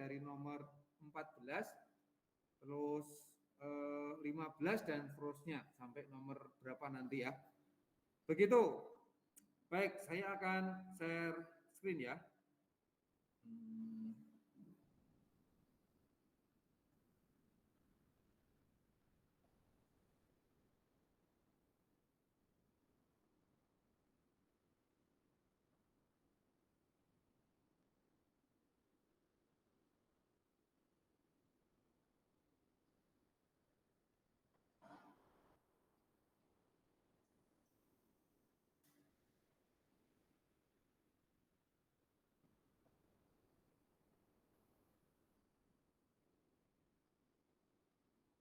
dari nomor 14, terus 15 dan seterusnya sampai nomor berapa nanti ya. Begitu. Baik, saya akan share screen ya.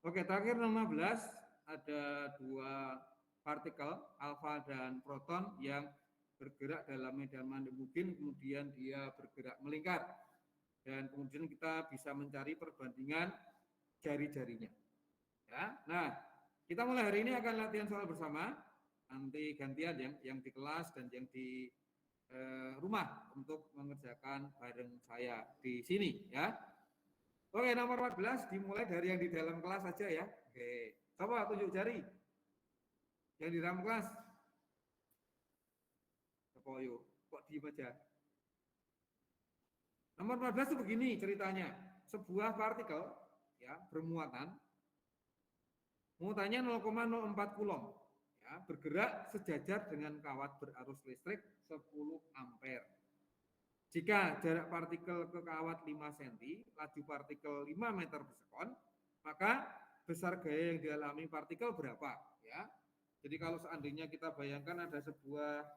Oke, terakhir 15 ada dua partikel alfa dan proton yang bergerak dalam medan magnet mungkin, kemudian dia bergerak melingkar dan kemudian kita bisa mencari perbandingan jari-jarinya. Ya, nah kita mulai hari ini akan latihan soal bersama, nanti gantian yang di kelas dan yang di rumah untuk mengerjakan bareng saya di sini ya. Oke, nomor 14 dimulai dari yang di dalam kelas saja ya. Oke, coba tunjuk jari. Yang di dalam kelas. Kepoyo, kok diem aja. Nomor 14 itu begini ceritanya. Sebuah partikel ya bermuatan. Muatannya 0,04 coulomb. Ya, bergerak sejajar dengan kawat berarus listrik 10 ampere. Jika jarak partikel ke kawat 5 cm, laju partikel 5 meter per sekon, maka besar gaya yang dialami partikel berapa? Ya. Jadi kalau seandainya kita bayangkan ada sebuah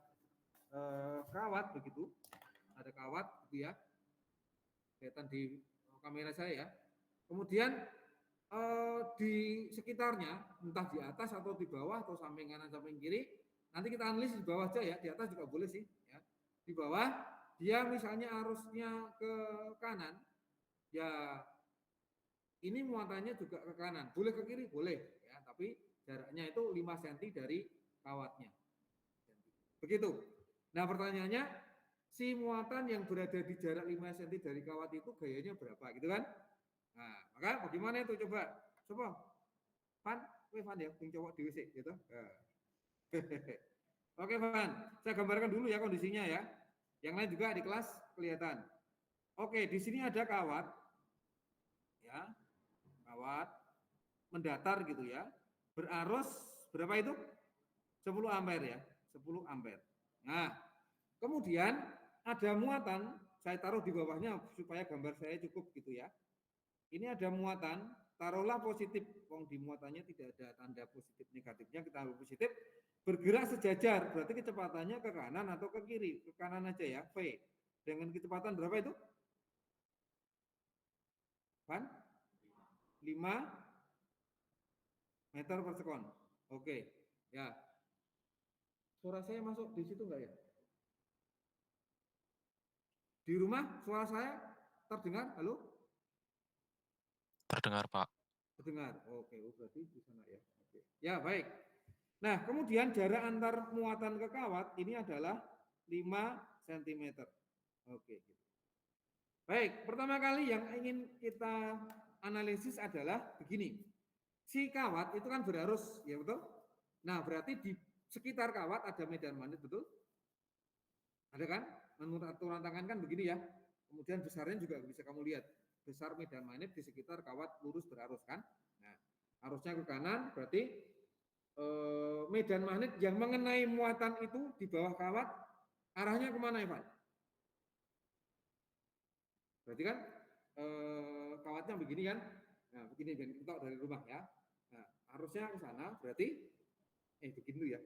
kawat begitu, ada kawat gitu ya, kelihatan di kamera saya ya. Kemudian di sekitarnya, entah di atas atau di bawah atau samping kanan samping kiri, nanti kita analisis di bawah aja ya, di atas juga boleh sih. Ya. Di bawah dia misalnya arusnya ke kanan, ya ini muatannya juga ke kanan. Boleh ke kiri? Boleh. Ya, tapi jaraknya itu 5 cm dari kawatnya. Begitu. Nah pertanyaannya, si muatan yang berada di jarak 5 cm dari kawat itu gayanya berapa? Gitu kan? Nah, maka bagaimana itu coba? Coba. Van, Van ya, yang cowok di WC gitu. Oke Van, saya gambarkan dulu ya kondisinya ya. Yang lain juga di kelas kelihatan. Oke, di sini ada kawat, ya, kawat mendatar gitu ya, berarus berapa itu? 10 ampere ya, 10 ampere. Nah, kemudian ada muatan, saya taruh di bawahnya supaya gambar saya cukup gitu ya. Ini ada muatan, taruhlah positif, wong di muatannya tidak ada tanda positif negatifnya, kita ambil positif, bergerak sejajar, berarti kecepatannya ke kanan atau ke kiri, ke kanan aja ya, V. Dengan kecepatan berapa itu? Kan? 5 meter per sekon. Oke, ya. Suara saya masuk di situ enggak ya? Di rumah suara saya terdengar? Halo? Terdengar, Pak. Terdengar. Oke, berarti di sana ya. Oke. Ya, baik. Nah, kemudian jarak antar muatan ke kawat ini adalah 5 cm. Oke, gitu. Baik, pertama kali yang ingin kita analisis adalah begini. Si kawat itu kan berarus, ya betul? Nah, berarti di sekitar kawat ada medan magnet, betul? Ada kan? Menurut aturan tangan kan begini ya. Kemudian besarnya juga bisa kamu lihat. Besar medan magnet di sekitar kawat lurus berarus kan? Nah, arusnya ke kanan berarti medan magnet yang mengenai muatan itu di bawah kawat arahnya kemana Evan? Berarti kan kawatnya begini kan? Nah, begini kita dari rumah ya. Nah, arusnya ke sana berarti begini ya.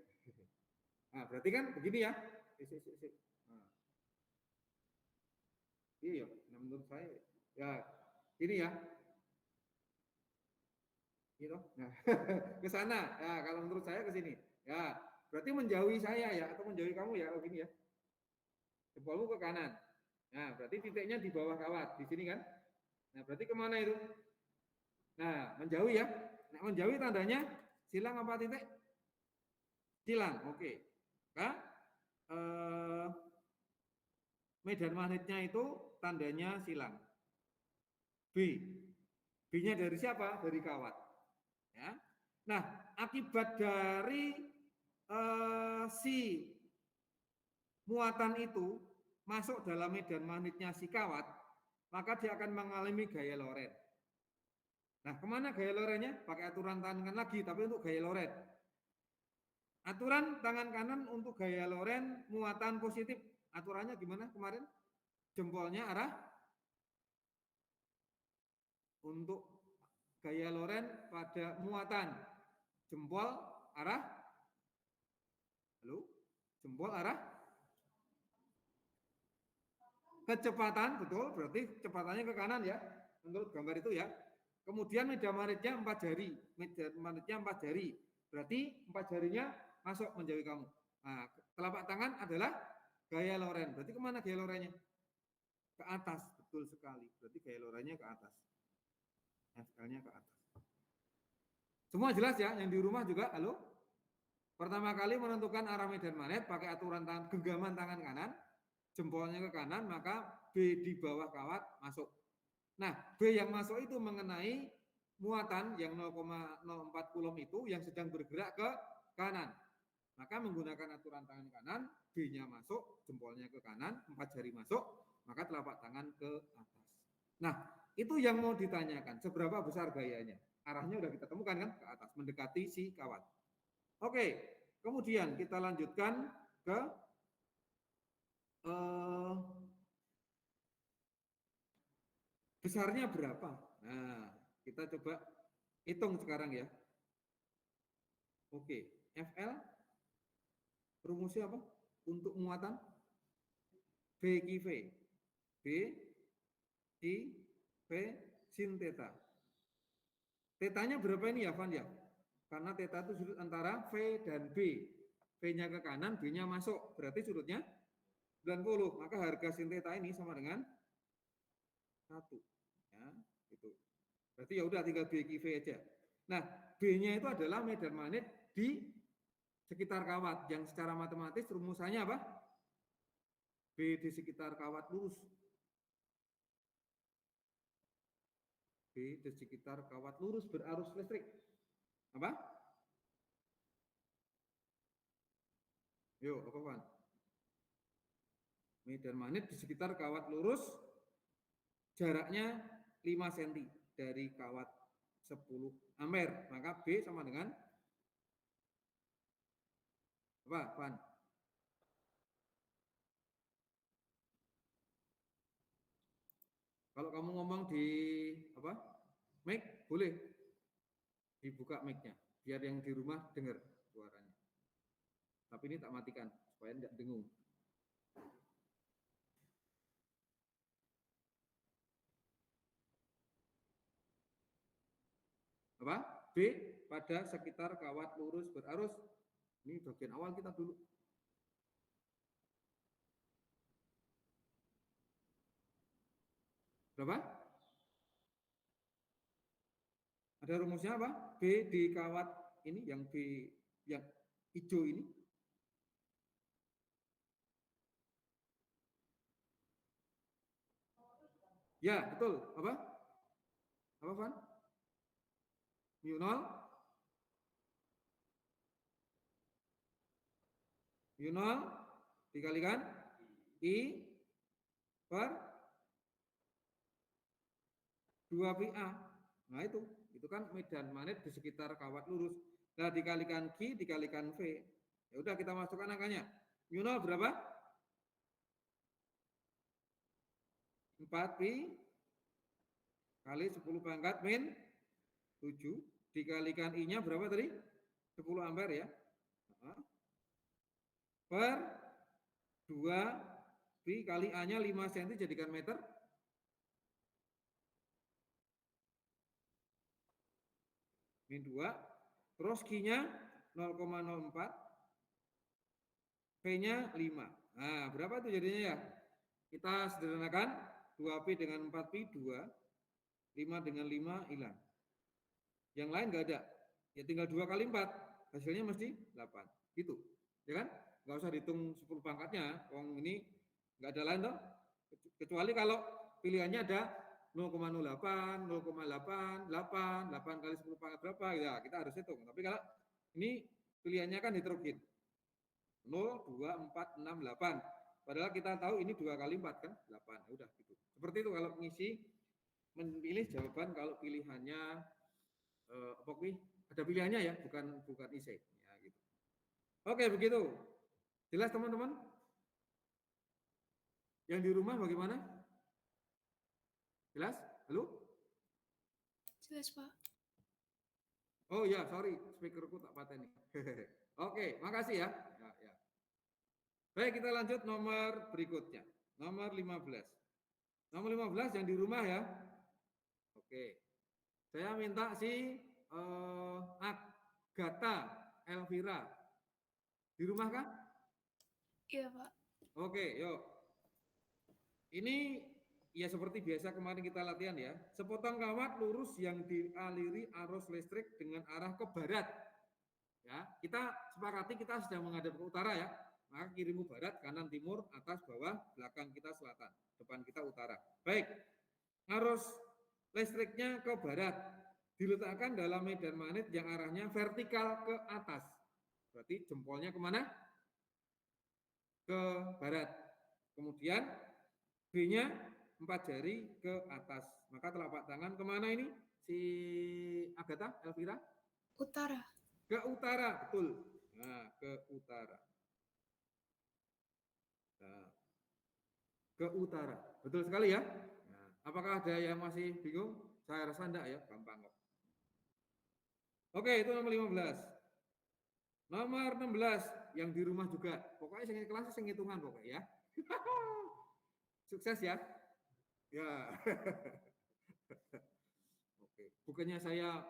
Nah, berarti kan begini ya. Nah. Iya, nah menurut saya ya ini ya. Gitu. Nah, ke sana. Ya, kalau menurut saya ke sini. Ya, berarti menjauhi saya ya atau menjauhi kamu ya, begini ya. Jempolmu ke kanan. Nah, berarti titiknya di bawah kawat, di sini kan? Nah, berarti kemana itu? Nah, menjauh ya. Nah, menjauhi tandanya silang apa titik? Silang, oke. Nah, medan magnetnya itu tandanya silang. B-nya dari siapa? Dari kawat. Ya. Nah, akibat dari si muatan itu masuk dalam medan magnetnya si kawat, maka dia akan mengalami gaya loren. Nah, kemana gaya lorennya? Pakai aturan tangan kanan lagi, tapi untuk gaya loren. Aturan tangan kanan untuk gaya loren muatan positif. Aturannya gimana kemarin? Jempolnya arah untuk gaya loren pada muatan. Jempol arah, halo? Jempol arah kecepatan, betul, berarti kecepatannya ke kanan ya, menurut gambar itu ya. Kemudian medan magnetnya 4 jari, medan magnetnya 4 jari, berarti 4 jarinya masuk menjauhi kamu. Nah, telapak tangan adalah gaya loren, berarti kemana gaya lorennya? Ke atas, betul sekali, berarti gaya lorennya ke atas. FL-nya ke atas. Semua jelas ya, yang di rumah juga, halo? Pertama kali menentukan arah medan magnet pakai aturan tangan, genggaman tangan kanan, jempolnya ke kanan, maka B di bawah kawat masuk. Nah, B yang masuk itu mengenai muatan yang 0,04 kulom itu yang sedang bergerak ke kanan. Maka menggunakan aturan tangan kanan, B-nya masuk, jempolnya ke kanan, 4 jari masuk, maka telapak tangan ke atas. Nah, itu yang mau ditanyakan, seberapa besar gayanya? Arahnya udah kita temukan kan, ke atas, mendekati si kawat. Oke, kemudian kita lanjutkan ke besarnya berapa? Nah, kita coba hitung sekarang ya. Oke, FL rumusnya apa? Untuk muatan B ki V. B ki V sin theta. Tetanya berapa ini ya, Van ya? Karena theta itu sudut antara V dan B. V-nya ke kanan, B-nya masuk. Berarti sudutnya 90. Maka harga sin theta ini sama dengan 1. Ya, itu. Berarti ya udah tinggal B ki V aja. Nah, B-nya itu adalah medan magnet di sekitar kawat yang secara matematis rumusannya apa? B di sekitar kawat lurus. B di sekitar kawat lurus berarus listrik. Apa? Yo, apa Van? Medan magnet di sekitar kawat lurus jaraknya 5 cm dari kawat 10 ampere. Maka B sama dengan apa, Van? Kalau kamu ngomong di apa? Mic boleh dibuka mic-nya biar yang di rumah dengar suaranya. Tapi ini tak matikan supaya tidak dengung. Apa? B pada sekitar kawat lurus berarus. Ini bagian awal kita dulu. Berapa? Ada rumusnya apa? B di kawat ini, yang B yang hijau ini. Ya, betul. Apa? Apa, Van? Mu 0. Mu 0 dikalikan I per 2 pi A. Nah, itu kan medan magnet di sekitar kawat lurus. Nah, dikalikan Q dikalikan V. Ya udah kita masukkan angkanya. Mu 0 berapa? 4 pi kali 10 pangkat min 7 dikalikan I-nya berapa tadi? 10 ampere ya. Per 2 pi kali A-nya 5 cm jadikan meter. Min 2. Terus Q-nya 0,04. P-nya 5. Nah, berapa itu jadinya ya? Kita sederhanakan 2P dengan 4P 2. 5 dengan 5 hilang. Yang lain nggak ada. Ya tinggal 2 kali 4. Hasilnya mesti 8. Gitu. Ya kan? Nggak usah dihitung 10 pangkatnya. Wong ini nggak ada lain toh. Kecuali kalau pilihannya ada 0,08, 0,8, 8 kali 10 pangkat berapa, ya kita harus hitung. Tapi kalau ini pilihannya kan heterogen. 0, 2, 4, 6, 8. Padahal kita tahu ini 2 kali 4 kan, 8. Ya udah gitu. Seperti itu kalau mengisi, memilih jawaban kalau pilihannya apa ada pilihannya ya, bukan isi. Ya gitu. Oke, begitu. Jelas teman-teman? Yang di rumah bagaimana? Jelas? Halo? Jelas, Pak. Oh ya, sorry, speakerku tak pateni. Oke, makasih ya. Ya. Baik, kita lanjut nomor berikutnya. Nomor 15. Nomor 15 yang di rumah ya. Oke. Saya minta si Agatha Elvira. Di rumah kan? Iya, Pak. Oke, yuk. Ini ya seperti biasa kemarin kita latihan ya. Sepotong kawat lurus yang dialiri arus listrik dengan arah ke barat. Ya, kita sepakati kita sedang menghadap ke utara ya. Maka kirimu barat, kanan timur, atas bawah, belakang kita selatan, depan kita utara. Baik. Arus listriknya ke barat diletakkan dalam medan magnet yang arahnya vertikal ke atas. Berarti jempolnya kemana? Ke barat. Kemudian B-nya 4 jari ke atas. Maka telapak tangan kemana ini? Si Agatha Elvira? Utara. Ke utara, betul. Nah, ke utara. Nah, ke utara. Betul sekali ya? Nah, apakah ada yang masih bingung? Saya rasa enggak ya, gampang kok. Oke, itu nomor 15. Nomor 16 yang di rumah juga. Pokoknya sing kelas sing hitungan pokoknya ya. Sukses ya. Ya. Oke. Bukannya saya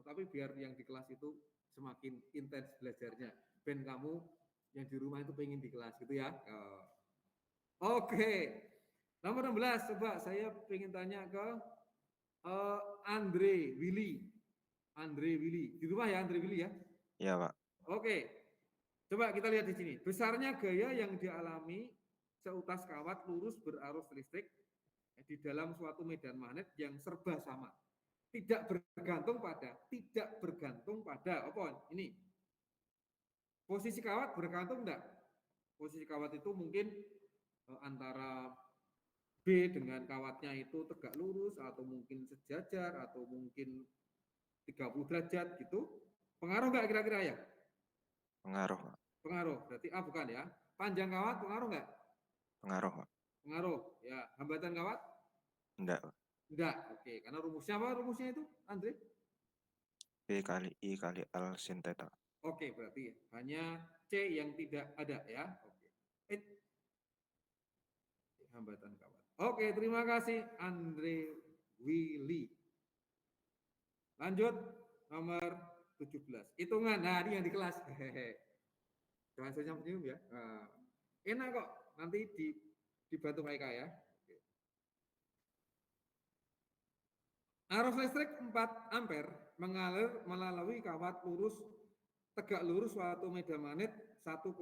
tapi biar yang di kelas itu semakin intens belajarnya. Ben kamu yang di rumah itu pengen di kelas gitu ya. Oke. Nomor 16 coba saya pengen tanya ke Andre Willy. Andre Willy. Di rumah ya Andre Willy ya? Iya, Pak. Oke. Coba kita lihat di sini. Besarnya gaya yang dialami seutas kawat lurus berarus listrik di dalam suatu medan magnet yang serba sama. Tidak bergantung pada apa ini? Posisi kawat bergantung enggak? Posisi kawat itu mungkin antara B dengan kawatnya itu tegak lurus atau mungkin sejajar atau mungkin 30 derajat gitu. Pengaruh enggak kira-kira ya? Pengaruh, Pak. Pengaruh. Berarti A bukan ya. Panjang kawat pengaruh enggak? Pengaruh, Pak. Pengaruh. Ya, hambatan kawat? Enggak, Pak. Enggak. Oke, karena rumusnya apa? Rumusnya itu, Andre? B kali I kali L sin theta. Oke, berarti hanya C yang tidak ada ya. Oke. Hambatan kawat. Oke, terima kasih Andre Willy. Lanjut nomor 17. Hitungan. Nah, ini yang di kelas. Jangan senyum ya. Nah, enak kok. Nanti dibantu mereka ya. Oke. Arus listrik 4 ampere mengalir melalui kawat lurus tegak lurus suatu medan magnet 1,2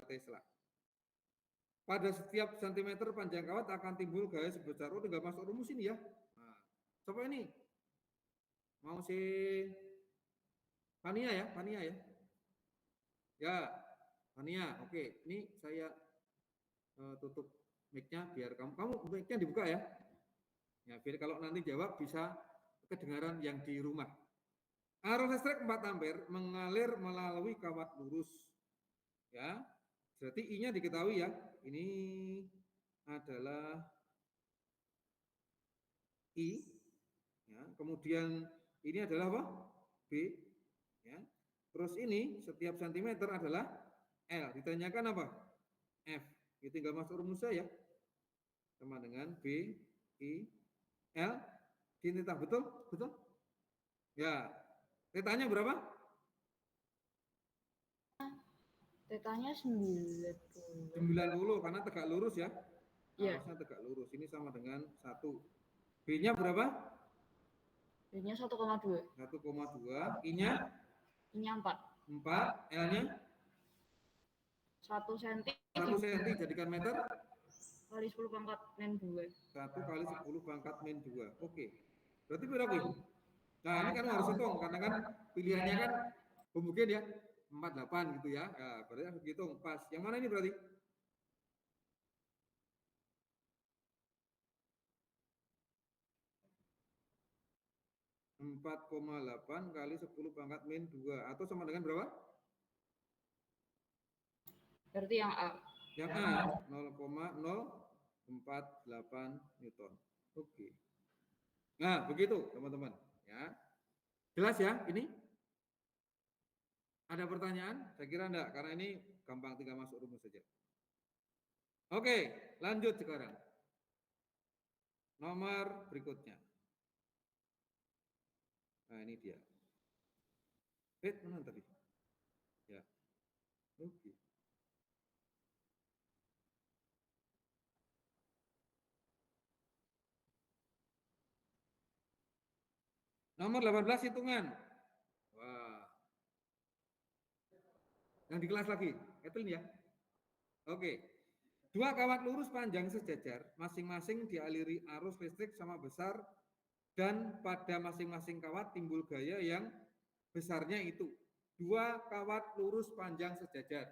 Tesla. Pada setiap sentimeter panjang kawat akan timbul gaya sebesar, tinggal masuk rumus ini ya. Nah, coba ini. Mau si Fania ya, Ya, Fania, oke. Ini saya tutup mic-nya biar kamu mic-nya dibuka ya. Ya, biar kalau nanti jawab bisa kedengaran yang di rumah. Arus listrik 4 ampere mengalir melalui kawat lurus. Ya. Berarti I-nya diketahui ya. Ini adalah I. Ya. Kemudian ini adalah apa? B. Ya. Terus ini setiap sentimeter adalah L. Ditanyakan apa? F. Ya, tinggal masuk rumusnya ya. Sama dengan B, I, L. Theta. Betul? Betul? Ya. Tetanya berapa? Tetanya 90. 90 karena tegak lurus ya. Iya. Arusnya tegak lurus. Ini sama dengan 1. B-nya berapa? B-nya 1,2. 1,2. I-nya? I-nya 4. 4. L-nya? 1 cm. 1 cm jadikan meter? kali 10 pangkat min 2. 1 kali 10 pangkat min 2. Oke. Berarti berapa ini? Nah, ini kan harus hitung karena kan pilihannya kan mungkin ya 48 gitu ya. Nah, berarti harus hitung pas. Yang mana ini berarti? Empat koma delapan kali 10 pangkat min 2 atau sama dengan berapa? Berarti yang A. Yang A 0,048 Newton. Oke. Nah, begitu teman-teman ya. Jelas ya ini? Ada pertanyaan? Saya kira enggak karena ini gampang, tinggal masuk rumus saja. Oke, lanjut sekarang. Nomor berikutnya. Nah, ini dia. Mana tadi? Ya. Oke. Nomor 18 hitungan. Wah. Yang di kelas lagi. Etelin ya. Oke. Dua kawat lurus panjang sejajar, masing-masing dialiri arus listrik sama besar dan pada masing-masing kawat timbul gaya yang besarnya itu. Dua kawat lurus panjang sejajar.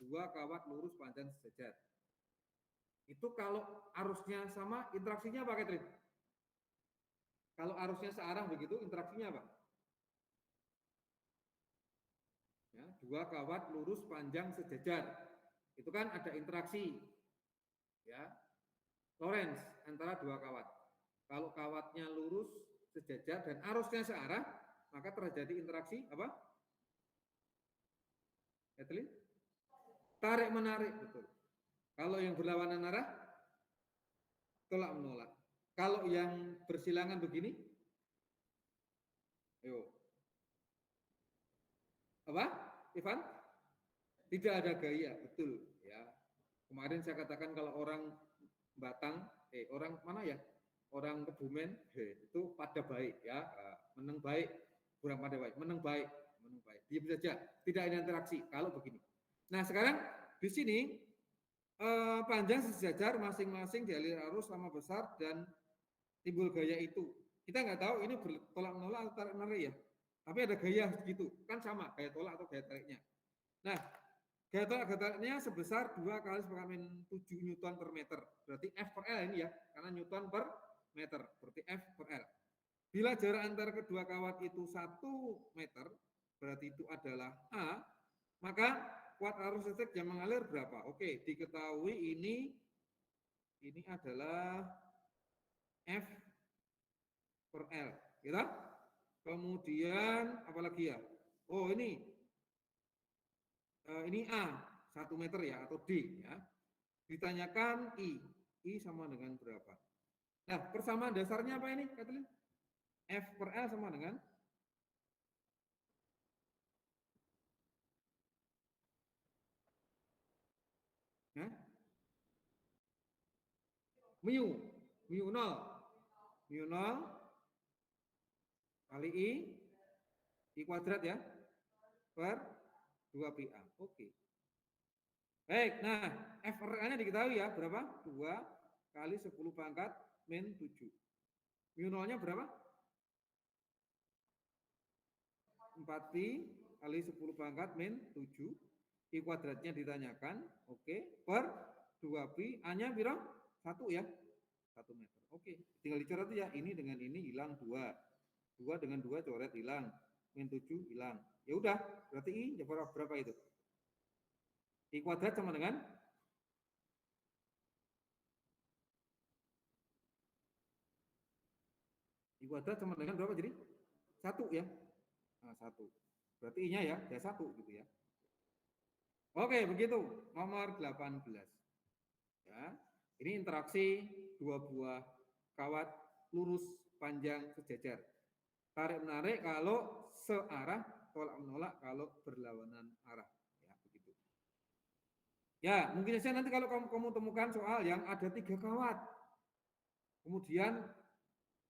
Dua kawat lurus panjang sejajar. Itu kalau arusnya sama, interaksinya apa, Catherine? Kalau arusnya searah begitu, interaksinya apa? Ya, dua kawat lurus panjang sejajar. Itu kan ada interaksi, ya, Lorentz antara dua kawat. Kalau kawatnya lurus sejajar dan arusnya searah, maka terjadi interaksi apa? Kathleen? Tarik menarik, betul. Kalau yang berlawanan arah, tolak menolak. Kalau yang bersilangan begini, ayo. Apa, Ivan? Tidak ada gaya, betul. Ya. Kemarin saya katakan kalau orang Batang, orang mana ya? Orang Kebumen, itu pada baik, ya, menang baik, kurang pada baik, menang baik, menang baik. Diam saja, tidak ada interaksi. Kalau begini. Nah sekarang di sini panjang sejajar masing-masing dialiri arus sama besar dan timbul gaya itu. Kita nggak tahu ini bertolak menolak atau tarik menarik ya. Tapi ada gaya segitu, kan sama gaya tolak atau gaya tariknya. Nah, gaya tolak gaya tariknya sebesar 2 kali 10⁻⁷ Newton per meter. Berarti F per L ini ya, karena Newton per meter. Berarti F per L. Bila jarak antara kedua kawat itu 1 meter, berarti itu adalah A, maka kuat arus listrik yang mengalir berapa? Oke, diketahui ini adalah F per L, gitu? Kemudian apalagi ya? Oh ini A 1 meter ya atau D ya. Ditanyakan I sama dengan berapa? Nah persamaan dasarnya apa ini, Kathleen? F per L sama dengan mu 0 kali I kuadrat ya per 2PA. Oke. Baik, nah F per L-nya diketahui ya berapa? 2 kali 10⁻⁷. Mu 0-nya berapa? 4pi kali 10⁻⁷. I kuadratnya ditanyakan, oke, per 2pi, A-nya berapa? 1 ya, 1 meter. Oke, tinggal dicoret ya, ini dengan ini hilang 2. 2 dengan 2 coret hilang, min 7 hilang. Ya udah, berarti I berapa itu? I kuadrat sama dengan I kuadrat sama dengan berapa jadi? 1 ya. Nah, 1. Berarti I-nya ya 1 gitu ya. Oke, begitu. Nomor 18. Ya. Ini interaksi dua buah kawat lurus panjang sejajar. Tarik menarik kalau searah, tolak menolak kalau berlawanan arah. Ya, begitu. Ya, mungkin saja nanti kalau kamu temukan soal yang ada 3 kawat. Kemudian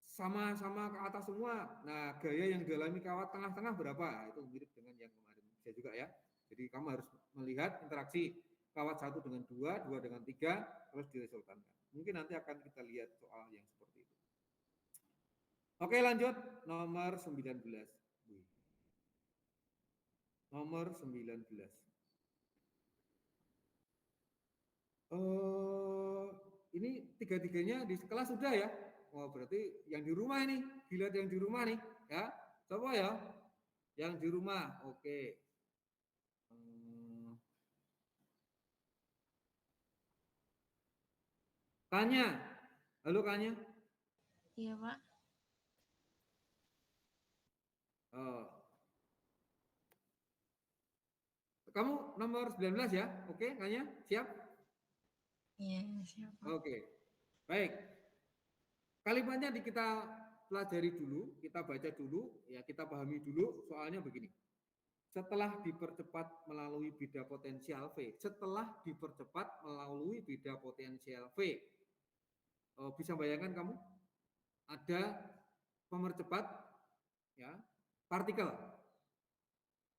sama-sama ke atas semua. Nah, gaya yang dialami kawat tengah-tengah berapa? Itu mirip dengan yang kemarin. Bisa juga ya. Jadi kamu harus melihat interaksi kawat 1 dengan 2, 2 dengan 3, terus diresultankan. Mungkin nanti akan kita lihat soal yang seperti itu. Oke, lanjut nomor 19. Nomor 19. Ini tiga-tiganya di kelas sudah ya. Oh, berarti yang di rumah ini, dilihat yang di rumah nih, ya. Coba ya, yang di rumah. Oke. Tanya. Halo Kanya. Iya, Pak. Kamu nomor 19 ya? Oke, Kanya, siap? Iya, siap, Pak. Oke. Baik. Kalimatnya kita pelajari dulu, kita baca dulu, ya kita pahami dulu. Soalnya begini. Setelah dipercepat melalui beda potensial V, setelah dipercepat melalui beda potensial V, bisa bayangkan kamu ada pemercepat, ya, partikel.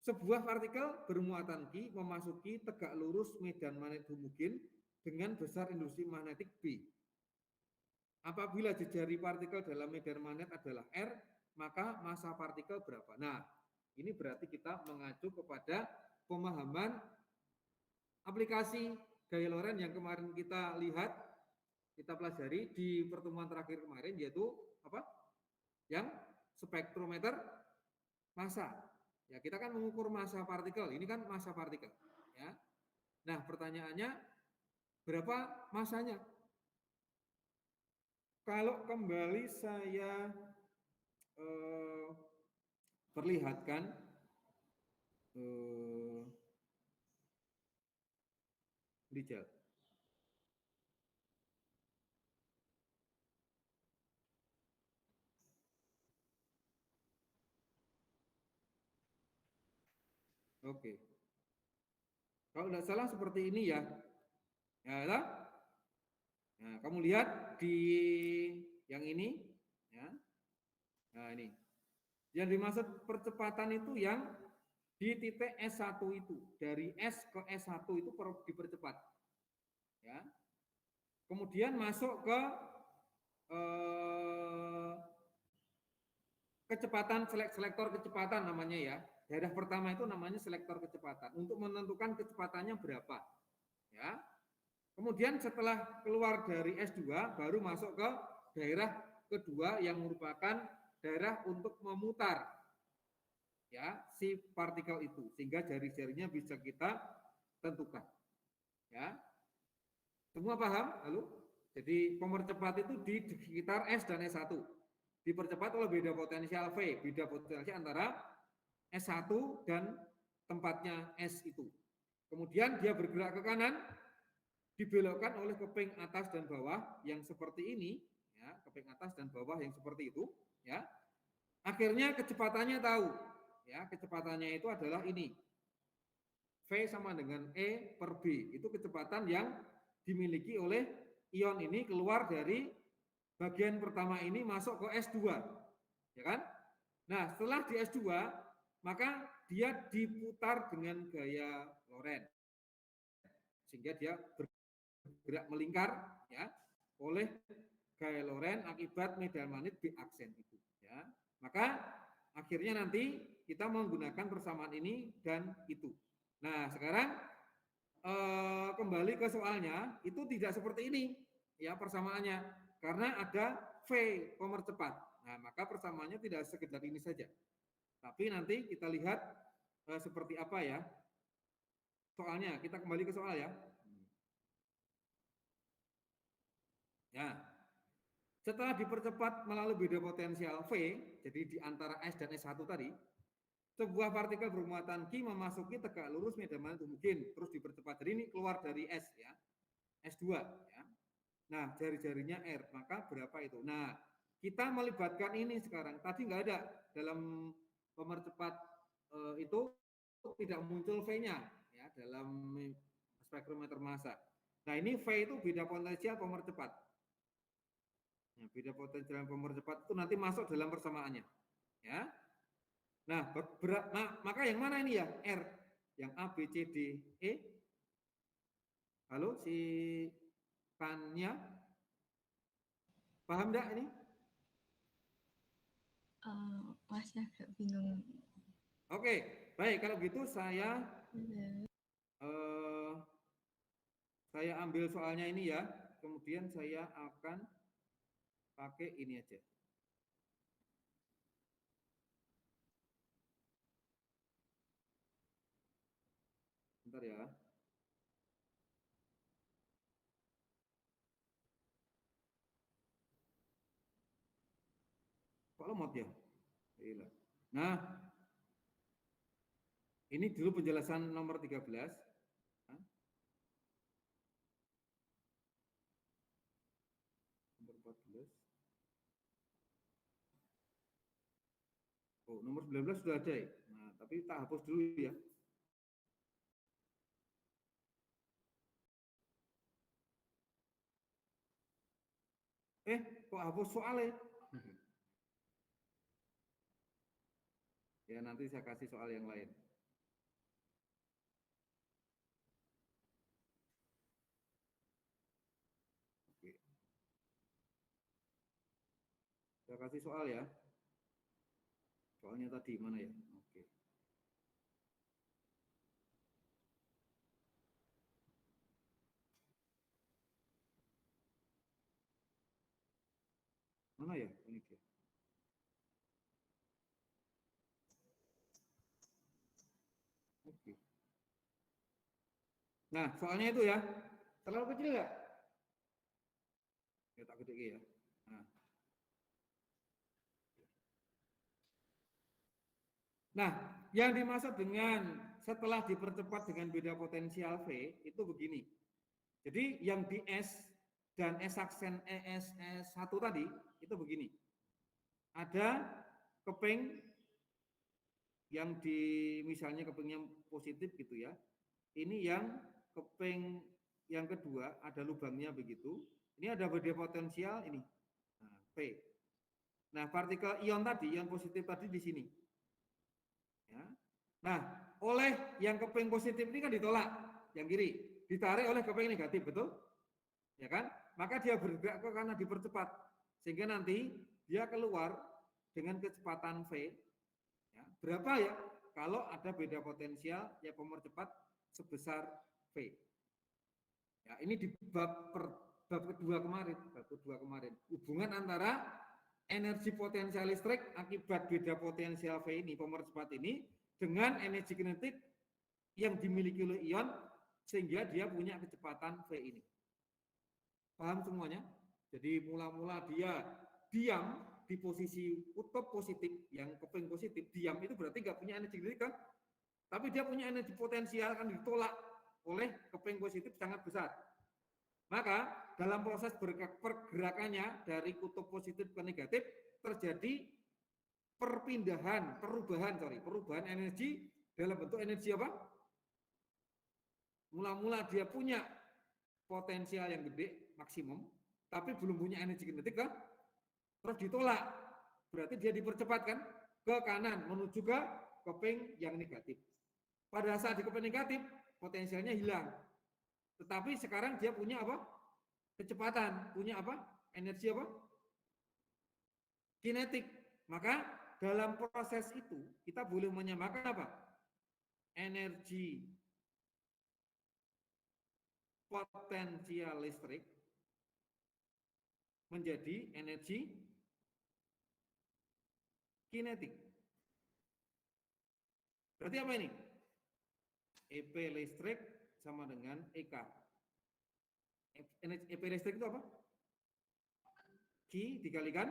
Sebuah partikel bermuatan Q memasuki tegak lurus medan magnet homogen dengan besar induksi magnetik B. Apabila jejari partikel dalam medan magnet adalah R, maka massa partikel berapa? Nah, ini berarti kita mengacu kepada pemahaman aplikasi gaya Lorentz yang kemarin kita lihat, kita pelajari di pertemuan terakhir kemarin, yaitu apa? Yang spektrometer massa. Ya, kita kan mengukur massa partikel. Ini kan massa partikel. Ya. Nah, pertanyaannya berapa massanya? Kalau kembali saya perlihatkan Rijal. Oke. Kalau tidak salah seperti ini ya. Ya, lah. Nah, kamu lihat di yang ini, ya. Nah, ini. Yang dimaksud percepatan itu yang di titik S1 itu. Dari S ke S1 itu dipercepat. Ya. Kemudian masuk ke kecepatan selektor kecepatan namanya ya. Daerah pertama itu namanya selektor kecepatan untuk menentukan kecepatannya berapa. Ya. Kemudian setelah keluar dari S2 baru masuk ke daerah kedua yang merupakan daerah untuk memutar ya si partikel itu sehingga jari-jarinya bisa kita tentukan. Ya. Semua paham? Halo? Jadi pemercepat itu di sekitar S dan S1. Dipercepat oleh beda potensial V, beda potensial antara S1 dan tempatnya S itu. Kemudian dia bergerak ke kanan, dibelokkan oleh keping atas dan bawah yang seperti ini, ya, keping atas dan bawah yang seperti itu, ya. Akhirnya kecepatannya tahu, ya, kecepatannya itu adalah ini. V sama dengan E per B, itu kecepatan yang dimiliki oleh ion ini keluar dari bagian pertama ini masuk ke S2, ya kan? Nah, setelah di S2, maka dia diputar dengan gaya Lorentz, sehingga dia bergerak melingkar, ya, oleh gaya Lorentz akibat medan magnet B aksen itu, ya. Maka akhirnya nanti kita menggunakan persamaan ini dan itu. Nah, sekarang kembali ke soalnya, itu tidak seperti ini, ya persamaannya, karena ada V pemercepat. Nah, maka persamaannya tidak sekedar ini saja. Tapi nanti kita lihat seperti apa ya soalnya. Kita kembali ke soal ya. Ya. Setelah dipercepat melalui beda potensial V, jadi di antara S dan S1 tadi, sebuah partikel bermuatan Q memasuki tegak lurus medan magnet homogen, terus dipercepat. Jadi ini keluar dari S ya. S2 ya. Nah, jari-jarinya R, maka berapa itu? Nah, kita melibatkan ini sekarang. Tadi nggak ada dalam pemercepat itu tidak muncul V-nya ya dalam spektrometer massa. Nah, ini V itu beda potensial pemercepat. Nah, beda potensial pemercepat itu nanti masuk dalam persamaannya. Ya. Nah, maka yang mana ini ya? R. Yang A, B, C, D, E. Halo, si Tanya. Paham enggak ini? Masih agak bingung. Oke, baik kalau gitu saya ambil soalnya ini ya, kemudian saya akan pakai ini aja. Bentar ya. Kok lemot ya? Gila. Nah, ini dulu penjelasan nomor 13. Nah, nomor 14. Oh, nomor 19 sudah ada ya. Nah, tapi tak hapus dulu ya. Kok hapus soalnya? Ya, nanti saya kasih soal yang lain. Oke. Saya kasih soal ya. Soalnya tadi mana ya? Oke. Mana ya? Ini dia. Oke. Nah, soalnya itu ya. Terlalu kecil nggak? Ya, tak gede ya. Nah, yang dimaksud dengan setelah dipercepat dengan beda potensial V itu begini. Jadi yang di S dan S aksen ES1 tadi itu begini. Ada keping yang misalnya kepingnya positif gitu ya. Ini yang keping yang kedua ada lubangnya begitu. Ini ada beda potensial ini. Nah, V. Nah, partikel ion tadi yang positif tadi di sini. Ya. Nah, oleh yang keping positif ini kan ditolak yang kiri, ditarik oleh keping negatif, betul? Ya kan? Maka dia bergerak karena dipercepat, sehingga nanti dia keluar dengan kecepatan V. Ya, berapa ya? Kalau ada beda potensial, ya pemercepat sebesar V. Ya, ini di bab kedua kemarin, hubungan antara energi potensial listrik akibat beda potensial V ini, pemercepat ini, dengan energi kinetik yang dimiliki oleh ion, sehingga dia punya kecepatan V ini. Paham semuanya? Jadi mula-mula dia diam di posisi kutub positif, yang keping positif, diam itu berarti nggak punya energi kinetik kan? Tapi dia punya energi potensial kan ditolak oleh keping positif sangat besar. Maka dalam proses pergerakannya dari kutub positif ke negatif terjadi perubahan energi dalam bentuk energi apa? Mula-mula dia punya potensial yang gede maksimum, tapi belum punya energi kinetik kan? Terus ditolak, berarti dia dipercepatkan ke kanan menuju ke keping yang negatif. Pada saat di keping negatif potensialnya hilang, tetapi sekarang dia punya apa? Kecepatan, punya apa? Energi apa? Kinetik. Maka dalam proses itu kita boleh menyamakan apa? Energi potensial listrik menjadi energi kinetik. Berarti apa ini? EP listrik sama dengan EK. EP listrik itu apa? Q dikalikan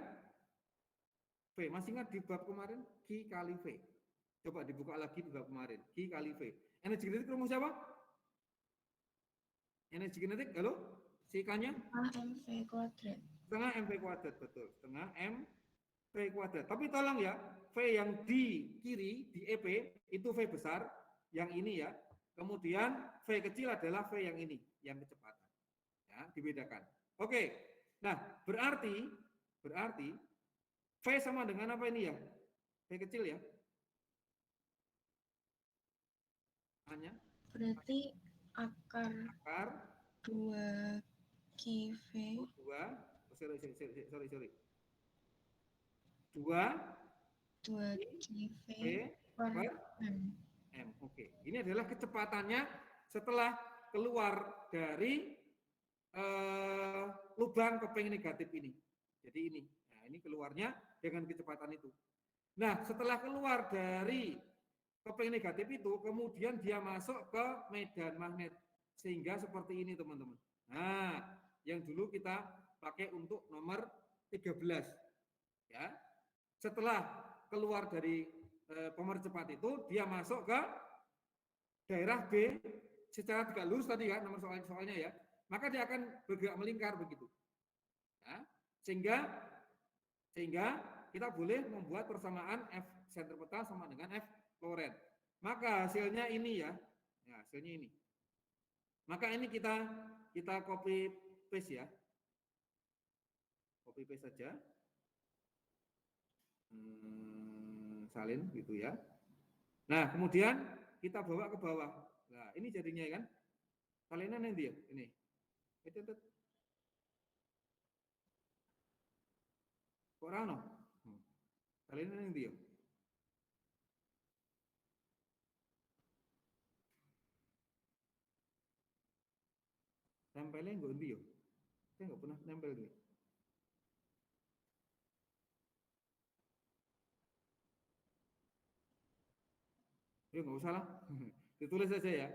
V. Masih ingat di bab kemarin? Q kali V. Coba dibuka lagi di bab kemarin. Q kali V. Energi kinetik rumus siapa? Energi kinetik, halo? Si K-nya? mv kuadrat. Setengah mv kuadrat, betul. Setengah mv kuadrat. Tapi tolong ya, V yang di kiri, di EP, itu V besar. Yang ini ya. Kemudian V kecil adalah V yang ini, yang kecepatan. Ya, dibedakan. Oke. Nah, berarti V sama dengan apa ini ya? V kecil ya? Hanya? Berarti akar 2 QV 2 sorry. 2 2 V GV per per M. M. Oke, ini adalah kecepatannya setelah keluar dari lubang keping negatif ini. Jadi ini, nah ini keluarnya dengan kecepatan itu. Nah, setelah keluar dari keping negatif itu, kemudian dia masuk ke medan magnet. Sehingga seperti ini, teman-teman. Nah, yang dulu kita pakai untuk nomor 13. Ya. Setelah keluar dari pemercepat itu, dia masuk ke daerah B secara tegak lurus tadi kan, nomor soalnya ya. Maka dia akan bergerak melingkar begitu. Ya. Sehingga kita boleh membuat persamaan F sentripetal sama dengan F Lorentz. Maka hasilnya ini ya. Ya, hasilnya ini. Maka ini kita copy paste ya. Copy paste saja. Salin gitu ya. Nah, kemudian kita bawa ke bawah. Nah, ini jadinya kan. Salinan nanti ya, ini. Kok rano? Salinan nanti ya. Tempelnya nggak ndi yo. Saya nggak pernah nempel nih. Ya nggak usah lah. Ditulis saja ya.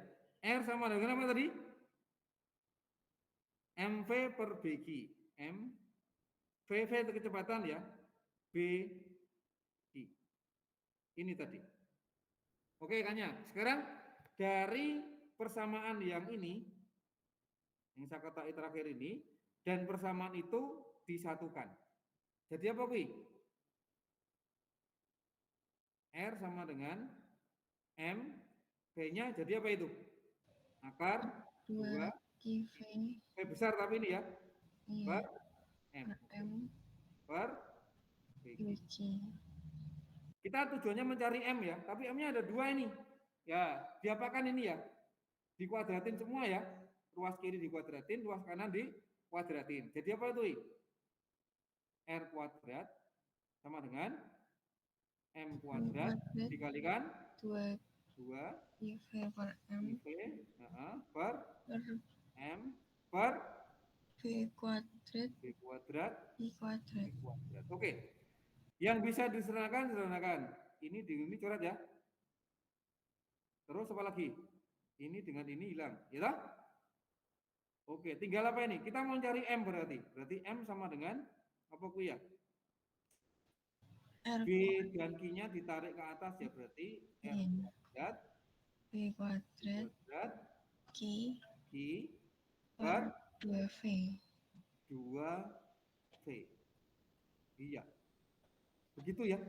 R sama dengan apa tadi? MV per BQ. VV itu kecepatan ya. BQ. Ini tadi. Oke kan ya. Sekarang dari persamaan yang ini, yang saya katakan terakhir ini, dan persamaan itu disatukan. Jadi apa Pi? R sama dengan M, V-nya jadi apa itu? Akar 2 GV V besar tapi ini ya. iya, Per M. per M Per BQ. BQ. Kita tujuannya mencari M ya, tapi M-nya ada 2 ini. Ya, diapakan ini ya? Dikuadratin semua ya. Ruas kiri dikuadratin, ruas kanan dikuadratin. Jadi apa itu? R kuadrat sama dengan M kuadrat dikalikan 2 GV per M per per M per V kuadrat B kuadrat I kuadrat. Oke. Yang bisa disederhanakan. Ini dengan ini coret ya. Terus apa lagi? Ini dengan ini hilang, ya toh? Oke, tinggal apa ini? Kita mau cari M berarti. Berarti M sama dengan apa ku ya? R B dan Q-nya ditarik ke atas ya berarti R kuadrat V kuadrat Q per 2V. 2V. Iya. Begitu ya.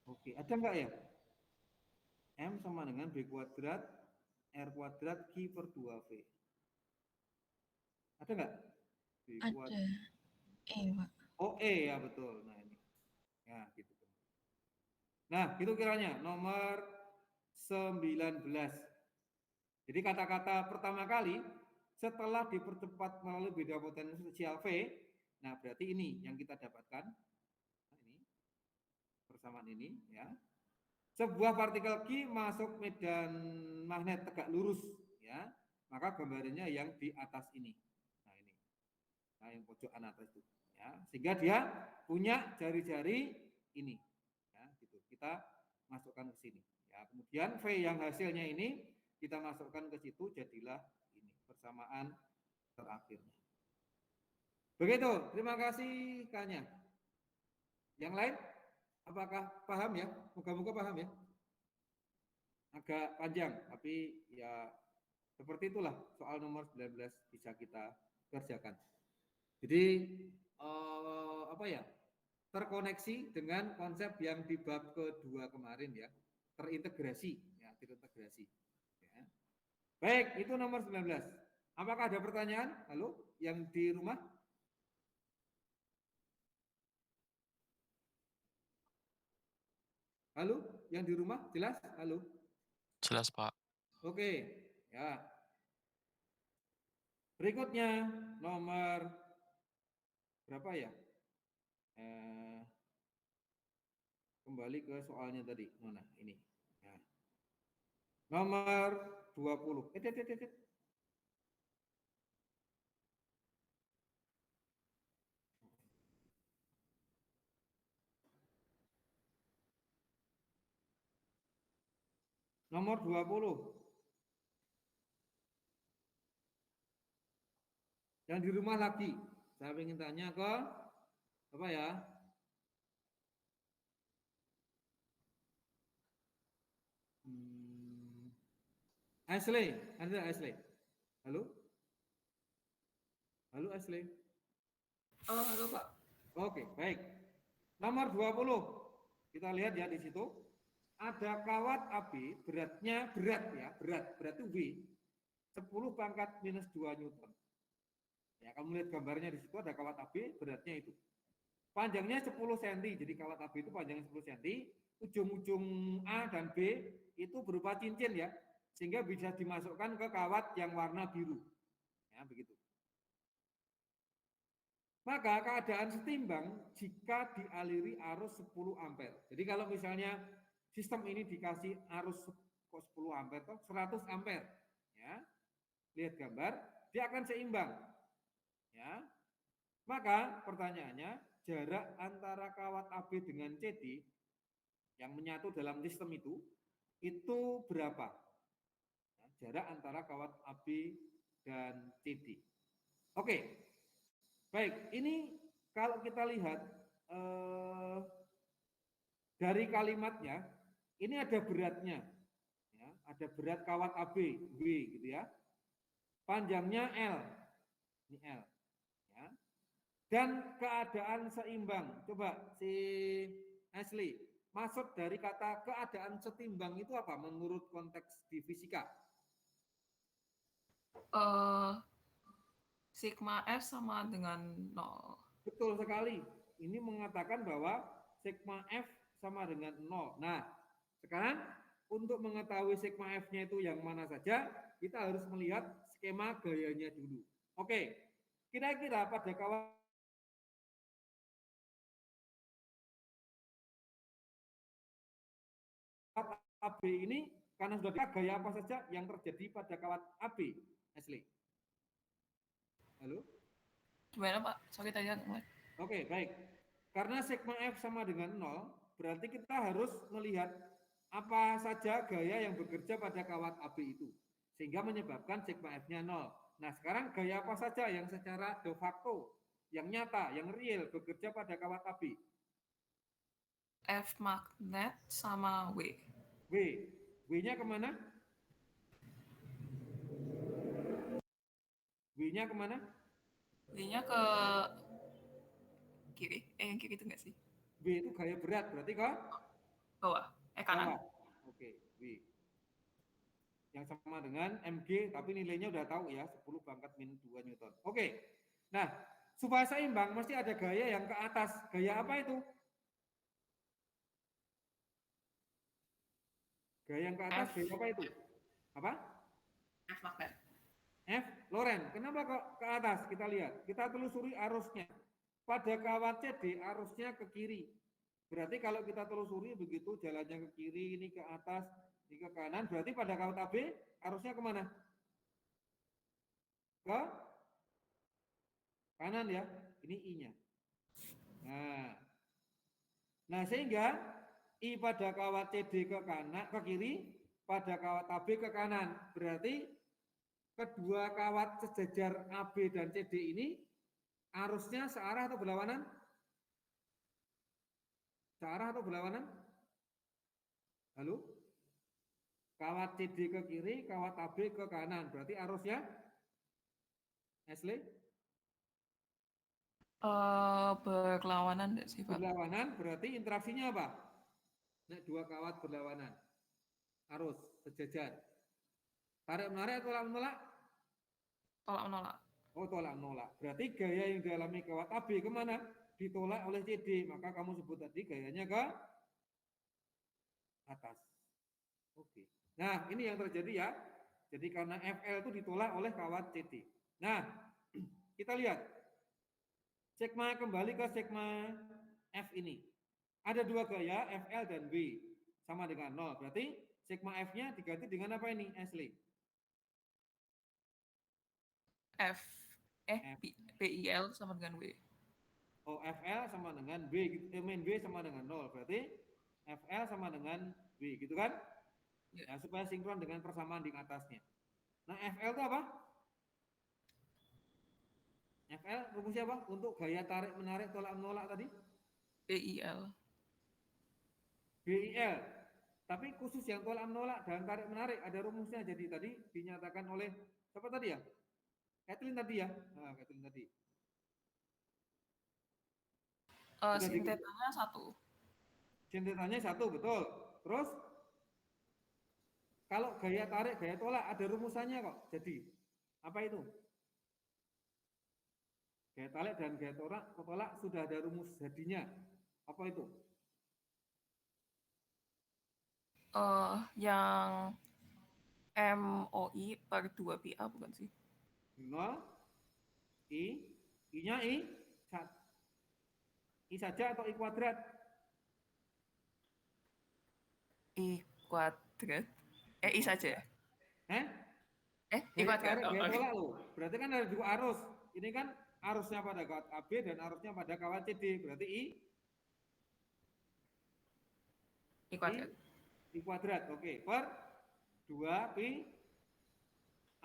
Oke, ada enggak ya? M sama dengan B kuadrat R kuadrat Q per 2V. Ada enggak? B kuadrat. Ada. Pak. Oh, ya betul. Nah, ini. Ya, gitu. Nah, itu kiranya nomor 19. Jadi kata-kata pertama kali setelah dipercepat melalui beda potensial V, nah berarti ini yang kita dapatkan. Nah, ini persamaan ini ya. Sebuah partikel Q masuk medan magnet tegak lurus ya. Maka gambarannya yang di atas ini. Nah, ini. Nah, yang pojokan atas itu ya. Sehingga dia punya jari-jari ini. Ya, gitu. Kita masukkan ke sini. Ya, kemudian V yang hasilnya ini kita masukkan ke situ, jadilah ini persamaan terakhirnya. Begitu, terima kasih Kanya. Yang lain, apakah paham ya? Moga-moga paham ya. Agak panjang, tapi ya seperti itulah soal nomor 19 bisa kita kerjakan. Jadi apa ya? Terkoneksi dengan konsep yang di bab kedua kemarin ya, terintegrasi ya, terintegrasi. Ya. Baik, itu nomor 19. Apakah ada pertanyaan? Halo, yang di rumah? Halo, yang di rumah jelas? Halo. Jelas, Pak. Oke, ya. Berikutnya nomor berapa ya? Kembali ke soalnya tadi. Mana? Ini. Nah. Nomor 20. Nomor 20. Yang di rumah lagi. Saya ingin tanya ke apa ya? Ashley, ada Ashley. Halo? Halo Ashley. Oh, halo Pak. Oke, baik. Nomor 20. Kita lihat ya di situ. Ada kawat AB beratnya berat itu V 10 pangkat minus 2 Newton. Ya, kamu lihat gambarnya di situ ada kawat AB beratnya itu. Panjangnya 10 cm, jadi kawat AB itu panjangnya 10 cm, ujung-ujung A dan B itu berupa cincin ya, sehingga bisa dimasukkan ke kawat yang warna biru. Ya, begitu. Maka keadaan setimbang jika dialiri arus 10 ampere. Jadi kalau misalnya sistem ini dikasih arus 10 ampere atau 100 ampere, ya. Lihat gambar, dia akan seimbang. Ya. Maka pertanyaannya, jarak antara kawat AB dengan CD yang menyatu dalam sistem itu berapa? Ya, jarak antara kawat AB dan CD. Oke. Baik, ini kalau kita lihat dari kalimatnya, ini ada beratnya, ya, ada berat kawat AB W gitu ya, panjangnya L, ini L, ya, dan keadaan seimbang. Coba si Ashley, maksud dari kata keadaan setimbang itu apa menurut konteks di fisika? Sigma F sama dengan 0. Betul sekali. Ini mengatakan bahwa sigma F sama dengan 0. Nah, sekarang untuk mengetahui sigma F-nya itu yang mana saja, kita harus melihat skema gayanya dulu. Oke, kira-kira pada kawat AB ini, karena sudah gaya apa saja yang terjadi pada kawat AB, Ashley? Halo? Gimana Pak? Sorry tadi Oke, baik. Karena sigma F sama dengan 0, berarti kita harus melihat apa saja gaya yang bekerja pada kawat AB itu. Sehingga menyebabkan sigma F-nya 0. Nah, sekarang gaya apa saja yang secara de facto, yang nyata, yang real bekerja pada kawat AB? F magnet sama W. W. W-nya kemana? W-nya kemana? W-nya ke kiri. Yang kiri itu enggak sih? W itu gaya berat, berarti ke Bawah. Kanan. bawah. Oke, W. Yang sama dengan mg, tapi nilainya udah tahu ya, 10 pangkat minus 2 Newton. Oke, nah supaya seimbang mesti ada gaya yang ke atas. Gaya apa itu? Gaya yang ke atas, F. gaya apa itu? Apa? F magnet. F, Loren. Kenapa kok ke atas? Kita lihat. Kita telusuri arusnya. Pada kawat CD, arusnya ke kiri. Berarti kalau kita telusuri begitu, jalannya ke kiri, ini ke atas, ini ke kanan, berarti pada kawat AB, arusnya kemana? Ke kanan ya, ini I-nya. Nah sehingga I pada kawat CD ke kanan, ke kiri, pada kawat AB ke kanan. Berarti kedua kawat sejajar AB dan CD ini arusnya searah atau berlawanan? Searah atau berlawanan? Halo? Kawat CD ke kiri, kawat AB ke kanan. Berarti arusnya? Ashley? Berlawanan enggak sih Pak? Berlawanan berarti interaksinya apa? Nah, dua kawat berlawanan. Arus sejajar. Tarik menarik atau tolak menolak? Tolak menolak. Oh, tolak menolak. Berarti gaya yang dialami kawat AB kemana? Ditolak oleh CD. Maka kamu sebut tadi gayanya ke atas. Oke. Nah, ini yang terjadi ya. Jadi karena FL itu ditolak oleh kawat CD. Nah, kita lihat. Sigma kembali ke sigma F ini. Ada dua gaya, FL dan B. Sama dengan 0. Berarti sigma F-nya diganti dengan apa ini, Ashley? F. F. BIL sama dengan W. Oh, FL sama dengan B. Min B sama dengan 0. Berarti FL sama dengan B. Gitu kan? Ya. Ya, supaya sinkron dengan persamaan di atasnya. Nah, FL itu apa? FL rumusnya apa? Untuk gaya tarik menarik tolak menolak tadi? BIL. BIL. Tapi khusus yang tolak menolak dan tarik menarik ada rumusnya. Jadi tadi dinyatakan oleh siapa tadi ya? Kathleen tadi ya. Nah, Kathleen tadi. Sin tetanya 1. Sin tetanya 1, betul. Terus kalau gaya tarik, gaya tolak ada rumusannya kok. Jadi apa itu? Gaya tarik dan gaya tolak sudah ada rumus jadinya. Apa itu? Yang MOI per 2PA bukan sih? 0, I-nya I saja atau I kuadrat? I kuadrat. I saja. I Gaya kuadrat. tarik, gaya tolak loh. Berarti kan ada dua arus. Ini kan arusnya pada kawat AB dan arusnya pada kawat CD. Berarti I kuadrat. I kuadrat. Oke, per 2pi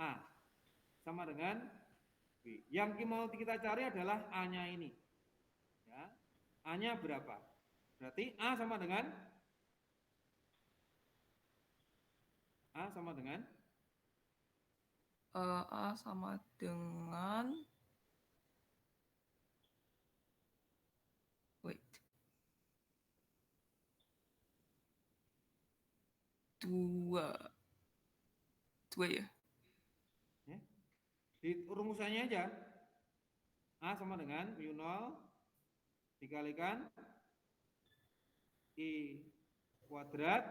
A sama dengan B. Yang mau kita cari adalah A-nya ini. Ya. A-nya berapa? Berarti A sama dengan A sama dengan wait. 2 ya. Di rumusannya aja. A sama dengan mu 0 dikalikan I kuadrat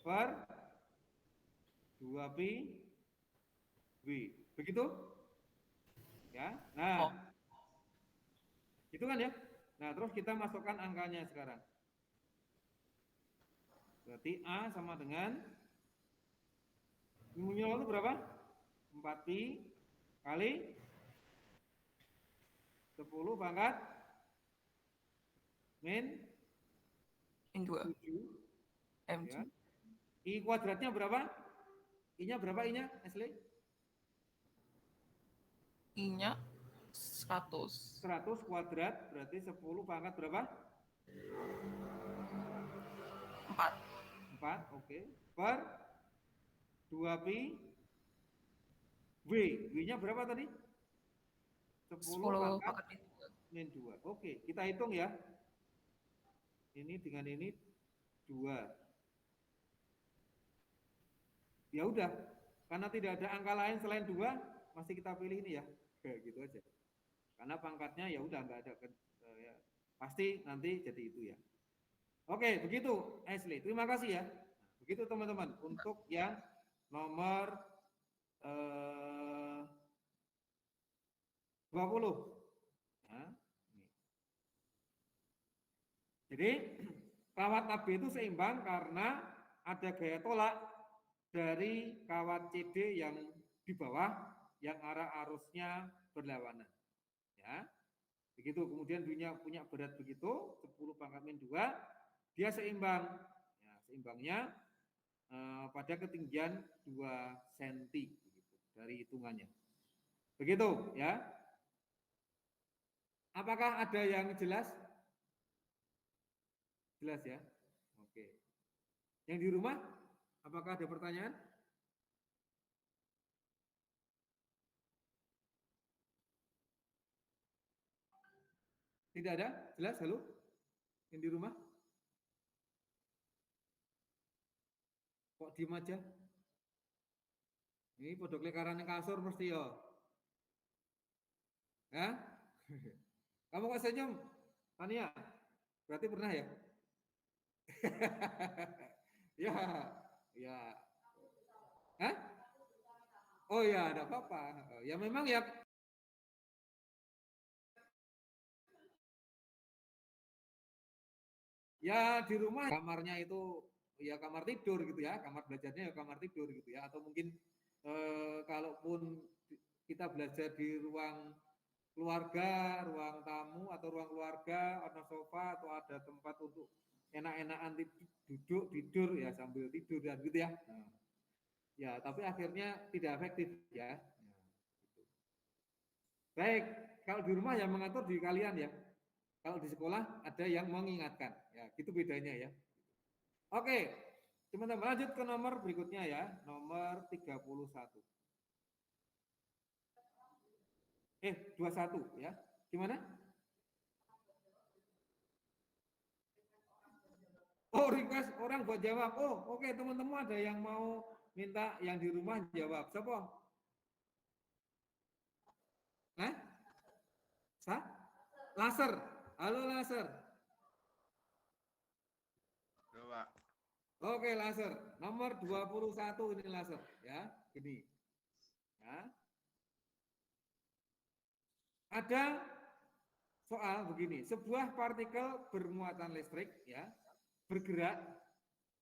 per 2pi B. Begitu? Ya. Nah. Itu kan ya? Nah, terus kita masukkan angkanya sekarang. Berarti A sama dengan mu 0 itu berapa? 4pi kali 10 pangkat min 2. 7. M2. Ya. I kuadratnya berapa? I-nya berapa I-nya, Ashley? I-nya 100. 100 kuadrat berarti 10 pangkat berapa? 4. 4, oke. Per 2pi W. W-nya berapa tadi? 10 pangkat min 2. Oke, kita hitung ya. Ini dengan ini 2. Ya udah, karena tidak ada angka lain selain 2, masih kita pilih ini ya. Kayak gitu aja. Karena pangkatnya ya udah nggak ada ya. Pasti nanti jadi itu ya. Oke, begitu Ashley. Terima kasih ya. Begitu teman-teman untuk yang nomor 20. Ya. Jadi kawat AB itu seimbang karena ada gaya tolak dari kawat CD yang di bawah yang arah arusnya berlawanan. Ya. Begitu, kemudian punya berat begitu, 10 pangkat min 2, dia seimbang. Ya, seimbangnya pada ketinggian 2 cm begitu, dari hitungannya. Begitu ya. Apakah ada yang jelas? Jelas ya? Oke. Yang di rumah, apakah ada pertanyaan? Tidak ada? Jelas? Halo? Yang di rumah? Kok diem aja? Ini podok lekaran yang kasur mesti ya. Ya? Kamu kok senyum? Tania? Berarti pernah ya? Ya, ya. Hah? Oh ya, ada apa-apa. Ya memang ya Ya di rumah kamarnya itu ya kamar tidur gitu ya, kamar belajarnya ya kamar tidur gitu ya, atau mungkin kalaupun kita belajar di ruang keluarga, ruang tamu atau ruang keluarga, ada sofa atau ada tempat untuk enak-enakan duduk tidur ya sambil tidur dan gitu ya. Nah, ya tapi akhirnya tidak efektif ya. Nah, gitu. Baik, kalau di rumah yang mengatur di kalian ya. Kalau di sekolah ada yang mengingatkan. Ya, gitu bedanya ya. Oke, teman-teman lanjut ke nomor berikutnya ya, nomor 31. 21 ya. Gimana? Oh, request orang buat jawab. Oh, oke, teman-teman ada yang mau minta yang di rumah jawab. Siapa? Hah? Sa? Laser. Halo Laser. Halo, Pak. Oke, Laser. Nomor 21 ini Laser ya. Gini. Ya. Ada soal begini, sebuah partikel bermuatan listrik ya bergerak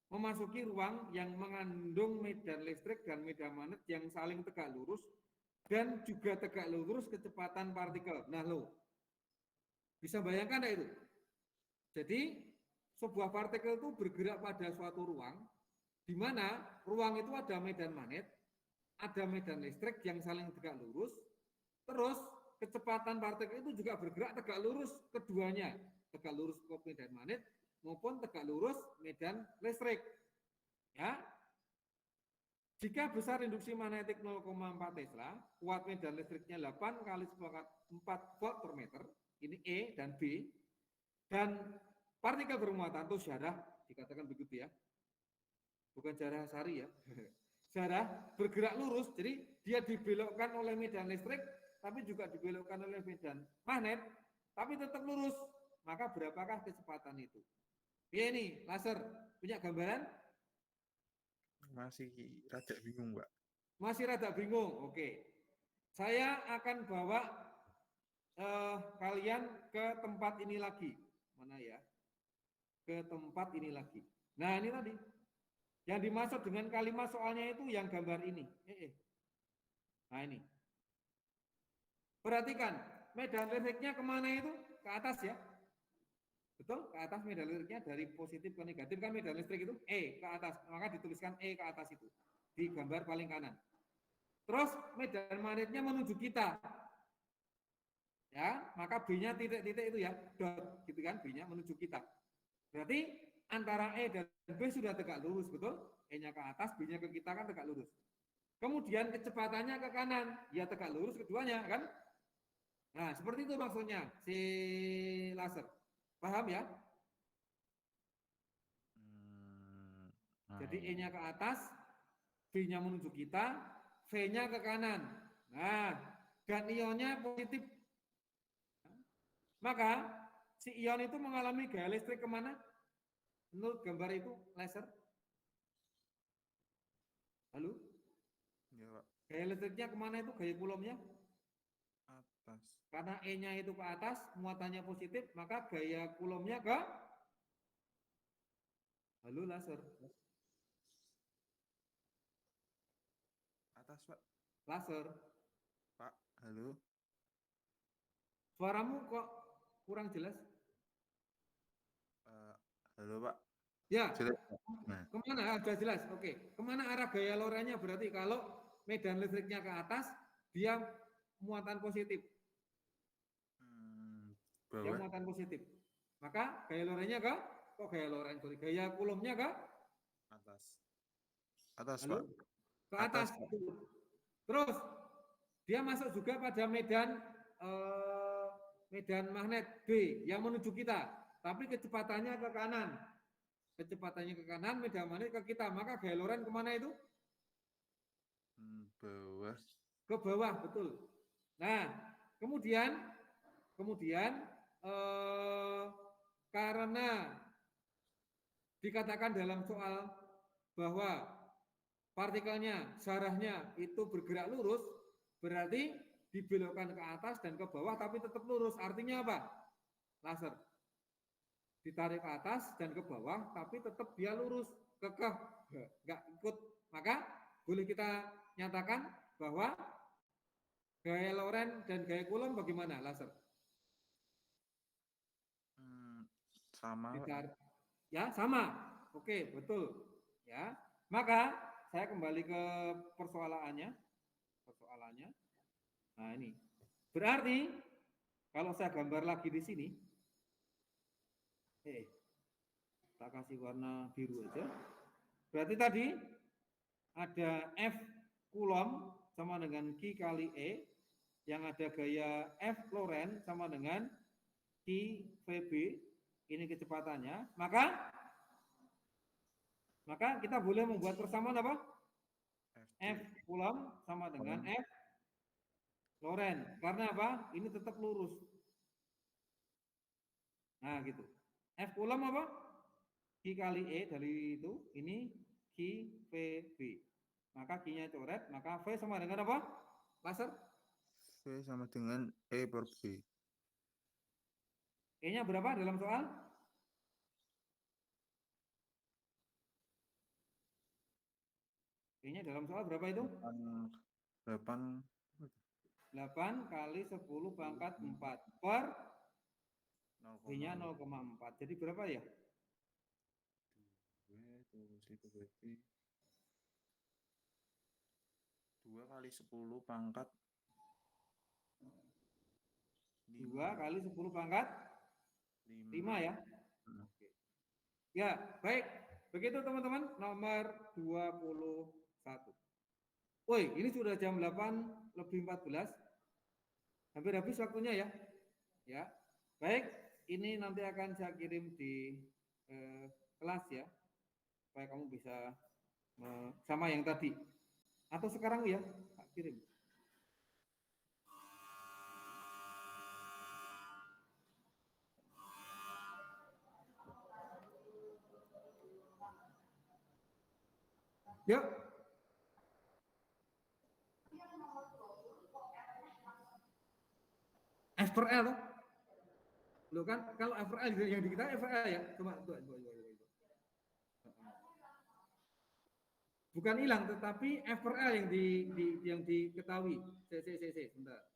memasuki ruang yang mengandung medan listrik dan medan magnet yang saling tegak lurus dan juga tegak lurus kecepatan partikel. Nah, lo bisa bayangkan itu? Jadi sebuah partikel itu bergerak pada suatu ruang di mana ruang itu ada medan magnet, ada medan listrik yang saling tegak lurus, terus kecepatan partikel itu juga bergerak tegak lurus keduanya, tegak lurus ke medan magnet maupun tegak lurus medan listrik. Ya. Jika besar induksi magnetik 0,4 Tesla, kuat medan listriknya 8 kali 4 volt per meter, ini E dan B, dan partikel bermuatan itu syarah, dikatakan begitu ya, bukan syarah sari ya, syarah bergerak lurus, jadi dia dibelokkan oleh medan listrik, tapi juga dibelokkan oleh medan magnet, tapi tetap lurus. Maka berapakah kecepatan itu? Ya ini, laser, punya gambaran? Masih rada bingung, Pak. Masih rada bingung, oke. Saya akan bawa kalian ke tempat ini lagi. Mana ya? Ke tempat ini lagi. Nah ini tadi. Yang dimaksud dengan kalimat soalnya itu yang gambar ini. Nah ini. Perhatikan, medan listriknya kemana itu? Ke atas ya. Betul? Ke atas medan listriknya dari positif ke negatif kan medan listrik itu E ke atas. Maka dituliskan E ke atas itu. Di gambar paling kanan. Terus medan magnetnya menuju kita. Ya, maka B-nya titik-titik itu ya, dot gitu kan, B-nya menuju kita. Berarti antara E dan B sudah tegak lurus, betul? E-nya ke atas, B-nya ke kita kan tegak lurus. Kemudian kecepatannya ke kanan, ya tegak lurus keduanya kan? Nah, seperti itu maksudnya si laser. Paham ya? Jadi E-nya ke atas, B-nya menuju kita, V-nya ke kanan. Nah, dan ionnya positif. Maka si ion itu mengalami gaya listrik kemana? Menurut gambar itu laser. Halo? Ya, Pak. Gaya listriknya kemana itu? Gaya kulomnya? Atas. Karena E-nya itu ke atas, muatannya positif, maka gaya kulomnya ke halo laser. Atas, Pak. Laser. Pak, halo. Suaramu kok kurang jelas? Halo, Pak. Ya. Jelas, Pak. Nah. Kemana? Sudah jelas. Oke. Kemana arah gaya lorentnya? Berarti kalau medan listriknya ke atas, dia muatan positif. Bawah. Dia muatan positif. Maka gaya lorentnya ke? Kok gaya loren? Gaya kulomnya ke? Atas. Atas, Halo? Pak. Ke atas. Pak. Terus dia masuk juga pada medan medan magnet B yang menuju kita, tapi kecepatannya ke kanan. Kecepatannya ke kanan, medan magnet ke kita. Maka gaya loren kemana itu? Bawah. Ke bawah, betul. Nah, kemudian karena dikatakan dalam soal bahwa partikelnya, syarahnya itu bergerak lurus, berarti dibelokkan ke atas dan ke bawah tapi tetap lurus. Artinya apa? Laser. ditarik ke atas dan ke bawah, tapi tetap dia lurus, kekeh, nggak ikut. Maka boleh kita nyatakan bahwa gaya Lorentz dan gaya Coulomb bagaimana, Laser? Sama. Ditarik. Ya, sama. Oke, betul. Ya. Maka saya kembali ke persoalannya. Nah, ini. Berarti kalau saya gambar lagi di sini, tak kasih warna biru aja. Berarti tadi ada F Coulomb sama dengan Q kali E, yang ada gaya F Lorentz sama dengan Q VB, ini kecepatannya. Maka kita boleh membuat persamaan apa? F Coulomb sama dengan F Lorentz. Karena apa? Ini tetap lurus. Nah, gitu. F Coulomb apa? Q kali E dari itu, ini Q VB. Maka Q-nya coret, maka V sama dengan apa? Laser? V sama dengan E per B. E-nya berapa dalam soal? E-nya dalam soal berapa itu? 8 kali 10 pangkat 4 per B-nya 0,4. Jadi berapa ya? 2 kali 10 pangkat 2 kali 10 pangkat 5 ya. Oke. Ya, baik. Begitu teman-teman, nomor 21. Woi, ini sudah jam 8 lebih 14. Hampir habis waktunya ya. Ya. Baik, ini nanti akan saya kirim di kelas ya. Supaya kamu bisa sama yang tadi. Atau sekarang ya, tak kirim. Yuk. F per L tuh. Loh kan kalau F per L yang di kita F per L ya. Coba. Bukan hilang tetapi F per L yang diketahui. Sebentar.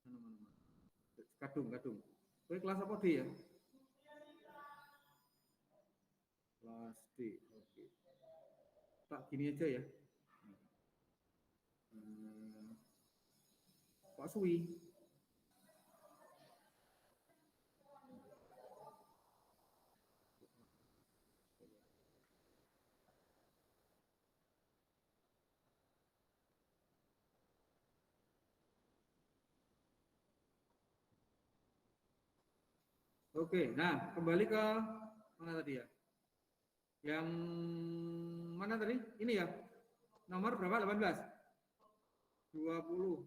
Mana. Kadung. Oke, kelas apa D ya? Kelas D. Oke. Tak gini aja ya. Pak Sui. Oke, nah kembali ke mana tadi ya? Yang mana tadi? Ini ya. Nomor berapa? 18. 20.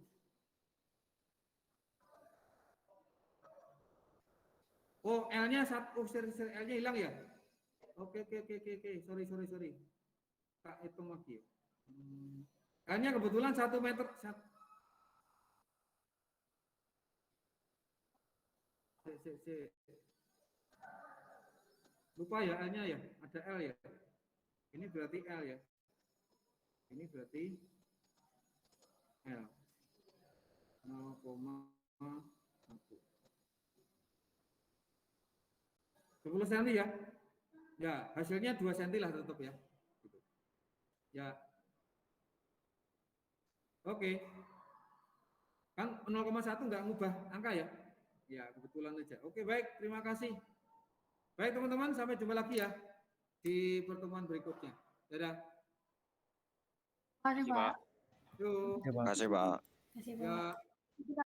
Oh, L-nya satu, L-nya hilang ya? Oke. Sorry. Tak hitung lagi. L-nya kebetulan 1 meter. Lupa ya L-nya ya, ada L ya. Ini berarti L ya. Ini berarti L. 0,1. 10 cm ya. Ya, hasilnya 2 cm lah tetap ya. Gitu. Ya. Oke. Kan 0,1 nggak ngubah angka ya? Ya, kebetulan aja. Oke, baik. Terima kasih. Baik, teman-teman. Sampai jumpa lagi ya di pertemuan berikutnya. Dadah. Terima kasih, Pak. Yuk. Terima kasih, Pak. Terima kasih, Pak. Ya.